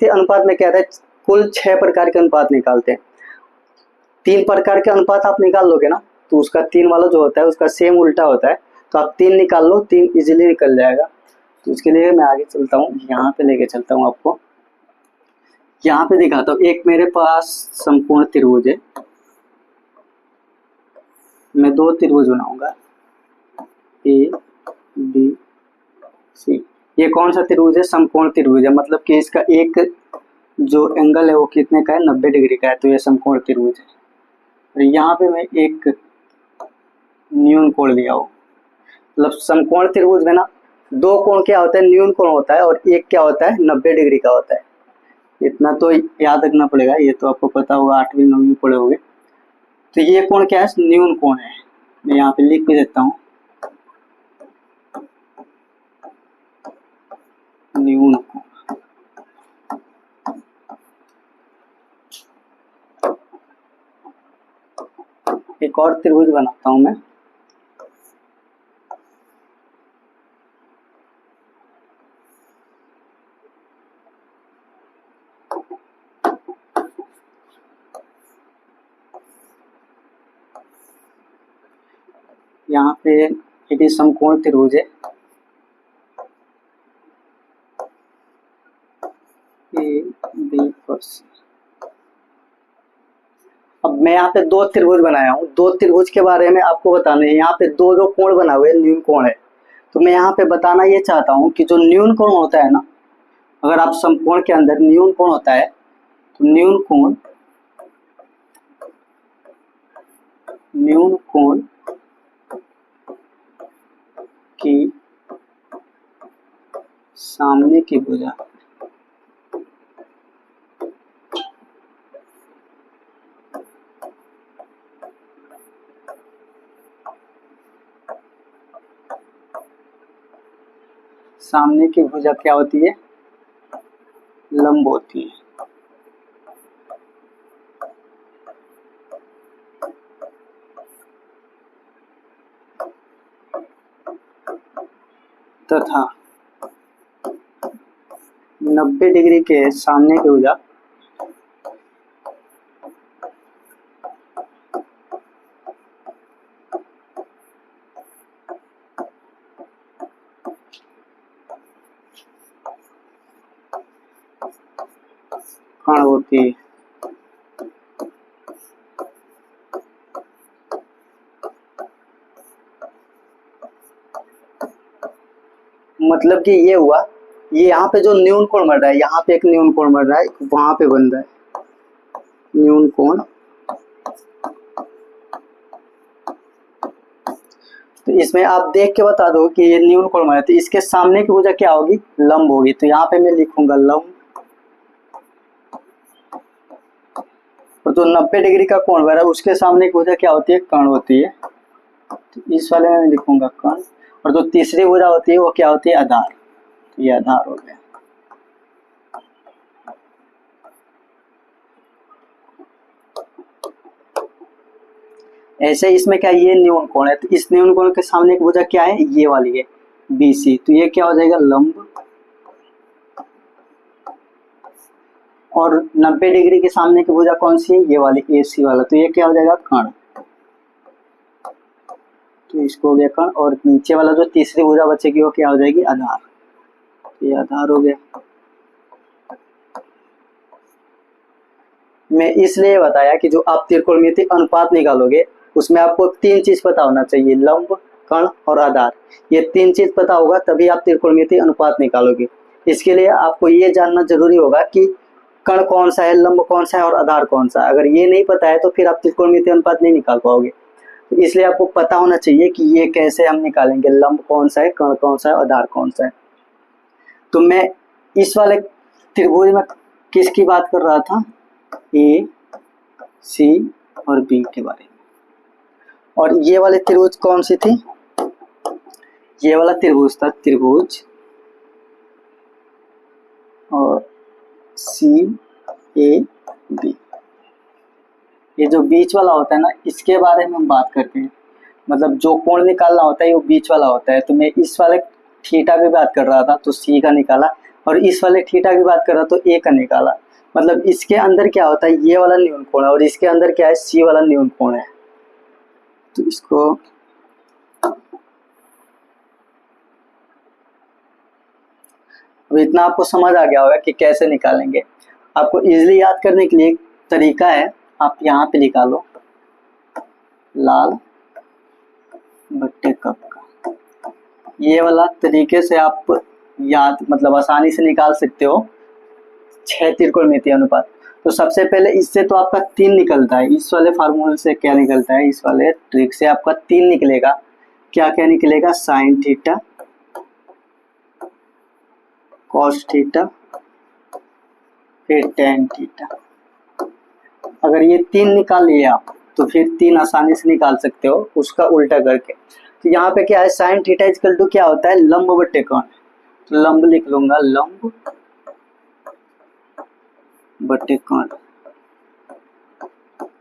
त्रिकोणमितीय अनुपात में क्या रहता है, कुल 6 प्रकार के अनुपात निकालते हैं। 3 प्रकार के अनुपात आप निकाल लोगे ना, तो उसका 3 वाला जो होता है उसका सेम उल्टा होता है, तो आप 3 निकाल लो, 3 इजीली निकल जाएगा। तो उसके लिए मैं आगे चलता हूँ, यहाँ पे लेके चलता हूँ आपको, यहाँ पे दिखाता हूँ। एक मेरे पास संपूर्ण त्रिभुज है, मैं 2 त्रिभुज बनाऊंगा, ए बी सी। ये कौन सा त्रिभुज है, समकोण त्रिभुज है, मतलब कि इसका एक जो एंगल है वो कितने का है, 90 डिग्री का है, तो ये समकोण त्रिभुज है। और यहाँ पे मैं एक न्यून कोण लिया हूँ, मतलब समकोण त्रिभुज में ना 2 कोण क्या होता है, न्यून कोण होता है, और एक क्या होता है, 90 डिग्री का होता है। इतना तो याद रखना पड़ेगा, ये तो आपको पता होगा, 8वीं 9वीं पढ़े होंगे। तो ये कोण क्या है, न्यून कोण है। मैं यहाँ पे लिख भी देता हूँ, न्यून कोण। एक और त्रिभुज बनाता हूं मैं, यहाँ पे एक ही समकोण त्रिभुज है, ए बी और सी। अब मैं यहाँ पे 2 त्रिभुज बनाया हूँ, 2 त्रिभुज के बारे में आपको बताना है। यहाँ पे 2 जो कोण बना हुए न्यून कोण है, तो मैं यहाँ पे बताना ये चाहता हूँ कि जो न्यून कोण होता है ना, अगर आप समकोण के अंदर न्यून कोण होता है, तो न्यून कोण की सामने की भुजा क्या होती है, लंब होती है। तथा 90 डिग्री के सामने की भुजा कण होती है। मतलब कि ये हुआ, ये यहाँ पे जो न्यून कोण बन रहा है, यहाँ पे एक न्यून कोण बन रहा है, वहां पे बन रहा है न्यून कोण। तो इसमें आप देख के बता दो कि ये न्यून कोण बना है, तो इसके सामने की भुजा क्या होगी, लंब होगी। तो यहाँ पे मैं लिखूंगा लंब, और जो 90 डिग्री का कोण बन रहा है उसके सामने की भुजा क्या होती है, कर्ण होती है। तो इस वाले में मैं लिखूंगा कर्ण, और जो तीसरी भुजा होती है वो क्या होती है, आधार। तो ये आधार हो गया। ऐसे इसमें क्या, ये न्यून कोण है, तो इस न्यून कोण के सामने की भुजा क्या है, ये वाली है BC। तो ये क्या हो जाएगा, लंब, और 90 डिग्री के सामने की भुजा कौन सी है, ये वाली AC वाला। तो ये क्या हो जाएगा, कर्ण। तो इसको हो गया कर्ण, और नीचे वाला जो तीसरी भुजा बचेगी वो क्या हो जाएगी, आधार। तो ये आधार हो गया। मैं इसलिए बताया कि जो आप त्रिकोणमितीय अनुपात निकालोगे उसमें आपको 3 चीज पता होना चाहिए, लंब, कर्ण और आधार। ये 3 चीज पता होगा तभी आप त्रिकोणमितीय अनुपात निकालोगे। इसके लिए आपको ये जानना जरूरी होगा कि कर्ण कौन सा है, लंब कौन सा है और आधार कौन सा है। अगर ये नहीं पता है तो फिर आप त्रिकोणमितीय अनुपात नहीं निकाल पाओगे। तो इसलिए आपको पता होना चाहिए कि ये कैसे हम निकालेंगे, लंब कौन सा है, कर्ण कौन सा है, आधार कौन सा है। तो मैं इस वाले त्रिभुज में किसकी बात कर रहा था, A, C और B के बारे में। और ये वाले त्रिभुज कौन सी थी, ये वाला त्रिभुज था त्रिभुज, और CAB। ये जो बीच वाला होता है ना, इसके बारे में हम बात करते हैं। मतलब जो कोण निकालना होता है वो बीच वाला होता है। तो मैं इस वाले थीटा की बात कर रहा था, तो C का निकाला, और इस वाले थीटा की बात करा तो ए का निकाला। मतलब इसके अंदर क्या होता है, ये वाला न्यून कोण है और इसके अंदर क्या है, सी वाला न्यून कोण है। तो इसको अब इतना आपको समझ आ गया होगा कि कैसे निकालेंगे। आपको इजीली याद करने के लिए एक तरीका है, आप यहाँ पे निकालो लाल बट्टे कप का। ये वाला तरीके से आप याद मतलब आसानी से निकाल सकते हो 6 त्रिकोणमितीय अनुपात। तो सबसे पहले इससे तो आपका 3 निकलता है, इस वाले फार्मूले से क्या निकलता है, इस वाले ट्रिक से आपका 3 निकलेगा। क्या क्या निकलेगा, साइन थीटा, कॉस थीटा, फिर टेन थीटा। अगर ये 3 निकाल लिए आप तो फिर 3 आसानी से निकाल सकते हो उसका उल्टा करके। तो यहाँ पे क्या है, साइन थीटा इक्वल टू क्या होता है, लंब बट्टे कोण। तो लंब लिख लूंगा, लंब बट्टे कोण।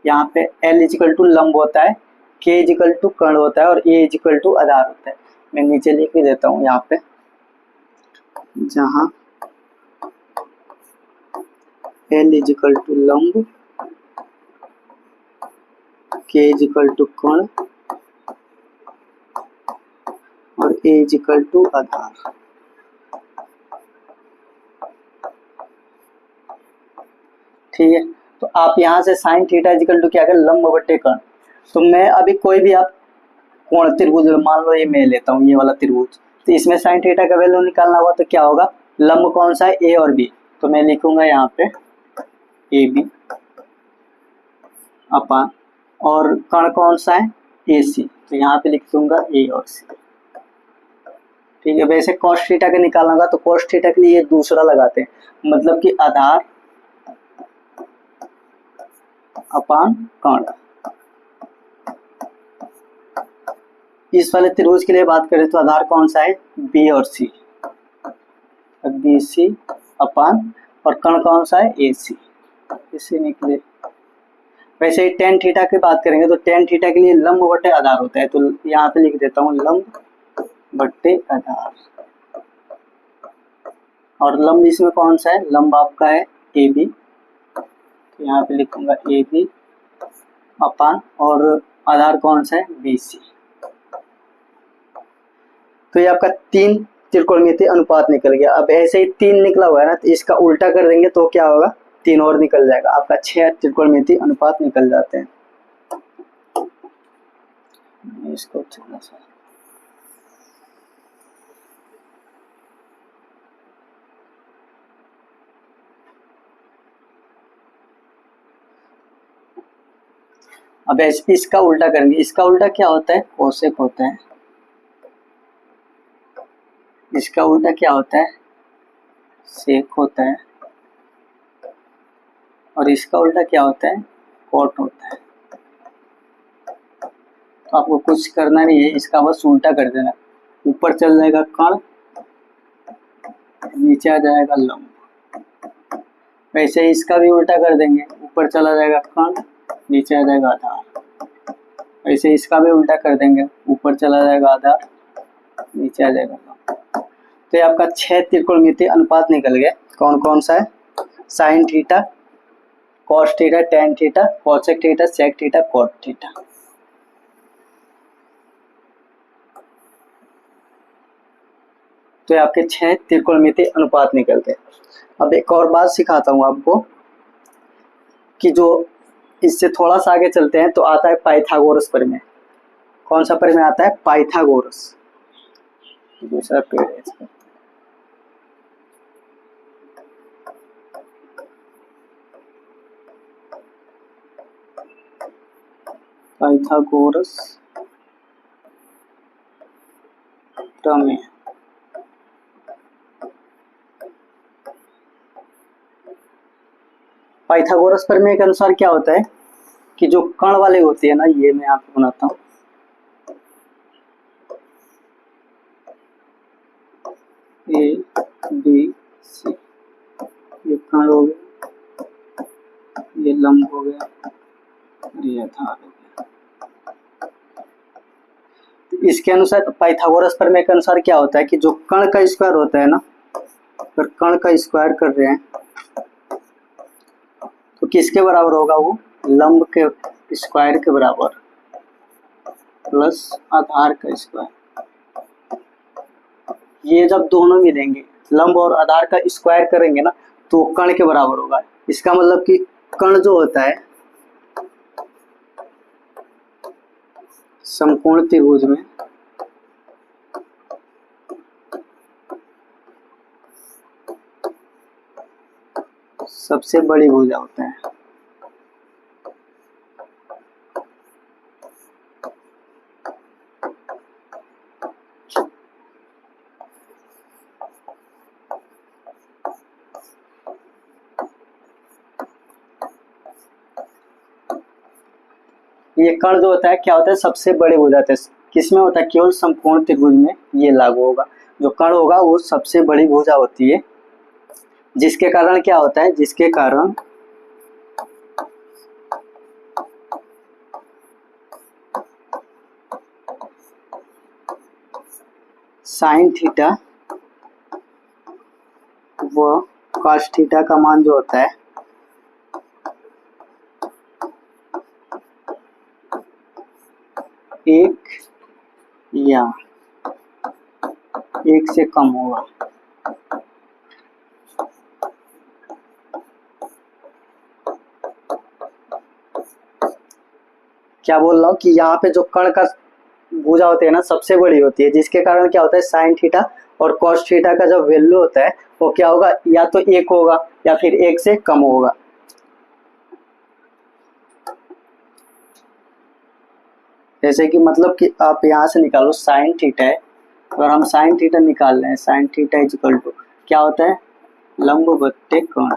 यहाँ पे L इक्वल टू लंब होता है, K इक्वल टू कर्ण होता है और A इक्वल टू आधार होता है। मैं नीचे लिख भी देता हूँ यहाँ पे, जहाँ L इक्वल टू लंब, K इक्वल टू कर्ण और A इक्वल टू आधार। ठीक है, तो आप यहाँ से साइन थीटा इक्वल टू क्या कर, लंब बट्टे कर्ण। तो मैं अभी कोई भी आप कोण त्रिभुज, मान लो ये मैं लेता हूँ ये वाला त्रिभुज, तो इसमें साइन थीटा का वैल्यू निकालना होगा तो क्या होगा, लंब कौन सा है, ए और बी। तो मैं लिखूंगा यहाँ पे ए बी अपान, और कर्ण कौन सा है, ए सी। तो यहाँ पे लिख दूंगा ए और सी। ठीक है, वैसे कॉस थीटा का निकालना होगा तो कॉस थीटा के लिए दूसरा लगाते हैं, मतलब कि आधार अपान कर्ण। इस वाले त्रिभुज के लिए बात करें तो आधार कौन सा है, बी और सी, बी सी अपान, और कर्ण कौन सा है, ए सी। इसे निकले। वैसे ही टेन थीटा की बात करेंगे तो टेन थीटा के लिए लंब बट्टे आधार होता है। तो यहाँ पे लिख देता हूँ लंब बट्टे आधार, और लंब इसमें कौन सा है, लंब आपका है ए बी। तो यहाँ पे लिखूंगा ए बी अपान, और आधार कौन सा है, बी सी। तो ये आपका 3 त्रिकोणमितीय अनुपात निकल गया। अब ऐसे ही 3 निकला हुआ है ना, तो इसका उल्टा कर देंगे तो क्या होगा, 3 और निकल जाएगा, आपका 6 त्रिकोणमितीय अनुपात निकल जाते हैं। इसको थोड़ा सा अब इसका उल्टा करेंगे। इसका उल्टा क्या होता है, कोसेक होता है। इसका उल्टा क्या होता है, सेक होता है। और इसका उल्टा क्या होता है, कोट होता है। तो आपको कुछ करना नहीं है, इसका बस उल्टा कर देना। ऊपर चल जाएगा कर्ण, नीचे आ जाएगा लंब। वैसे इसका भी उल्टा कर देंगे, ऊपर चला जाएगा कर्ण, नीचे आ जाएगा आधार। वैसे इसका भी उल्टा कर देंगे, ऊपर चला जाएगा आधार, नीचे आ जाएगा लंब। तो ये आपका 6 त्रिकोणमितीय अनुपात निकल गए। कौन कौन सा है, sine theta, cos theta, tan theta, cosec theta, sec theta, cot theta. तो ये आपके 6 त्रिकोणमितीय अनुपात निकलते हैं। अब एक और बात सिखाता हूँ आपको कि जो इससे थोड़ा सा आगे चलते हैं तो आता है पाइथागोरस प्रमेय। कौन सा प्रमेय आता है, पाइथागोरस। दूसरा पेड़ है इसका। पाइथागोरस प्रमेय। पाइथागोरस प्रमेय के अनुसार क्या होता है कि जो कण वाले होते हैं ना, ये मैं आपको बनाता हूँ, ए बी सी, ये कण हो गया, ये लंब हो गया, ये आधार हो गया। तो इसके अनुसार पाइथागोरस प्रमेय के अनुसार क्या होता है कि जो कण का स्क्वायर होता है ना, अगर कण का स्क्वायर कर रहे हैं तो किसके बराबर होगा वो, लंब के स्क्वायर के बराबर प्लस आधार का स्क्वायर। ये जब दोनों मिलेंगे लंब और आधार का स्क्वायर करेंगे ना तो कण के बराबर होगा। इसका मतलब कि कण जो होता है समकोण त्रिभुज में सबसे बड़ी भुजा होता है। ये कण जो होता है क्या होता है, सबसे बड़ी भुजा होता है। किसमें होता है, केवल समकोण त्रिभुज में ये लागू होगा। जो कण होगा वो सबसे बड़ी भुजा होती है, जिसके कारण क्या होता है, जिसके कारण साइन थीटा व कॉस थीटा का मान जो होता है एक या एक से कम होगा। क्या बोल रहा हूँ कि यहाँ पे जो कण का भुजा होती है ना सबसे बड़ी होती है, जिसके कारण क्या होता है साइन थीटा और कॉस थीटा का जो वैल्यू होता है वो क्या होगा, या तो एक होगा या फिर एक से कम होगा। जैसे कि मतलब कि आप यहाँ से निकालो साइन थीटा है, अगर हम साइन थीटा निकाल रहे हैं, sine theta is equal to क्या होता है, लंब बट्टे कण।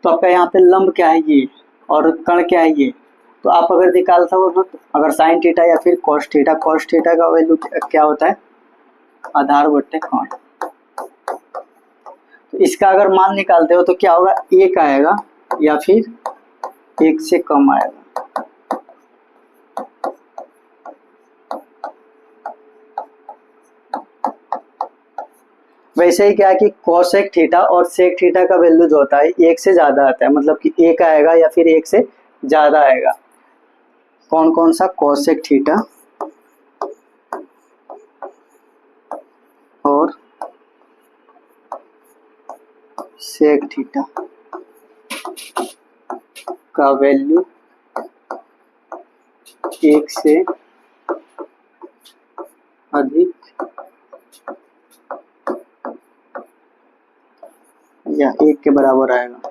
तो आपका यहाँ पे लंब क्या है ये और कण क्या है ये, तो आप अगर निकालता हो तो अगर साइन थीटा या फिर कॉस थीटा का वैल्यू क्या होता है, आधार बट्टे कण। तो इसका अगर मान निकालते हो तो क्या होगा, एक आएगा या फिर एक से कम आएगा। वैसे ही क्या है कि कोसेक थीटा और सेक थीटा का वैल्यू जो होता है एक से ज्यादा आता है, मतलब कि एक आएगा या फिर एक से ज्यादा आएगा। कौन कौन सा, कोसेक थीटा और सेक थीटा का वैल्यू एक से अधिक या एक के बराबर आएगा।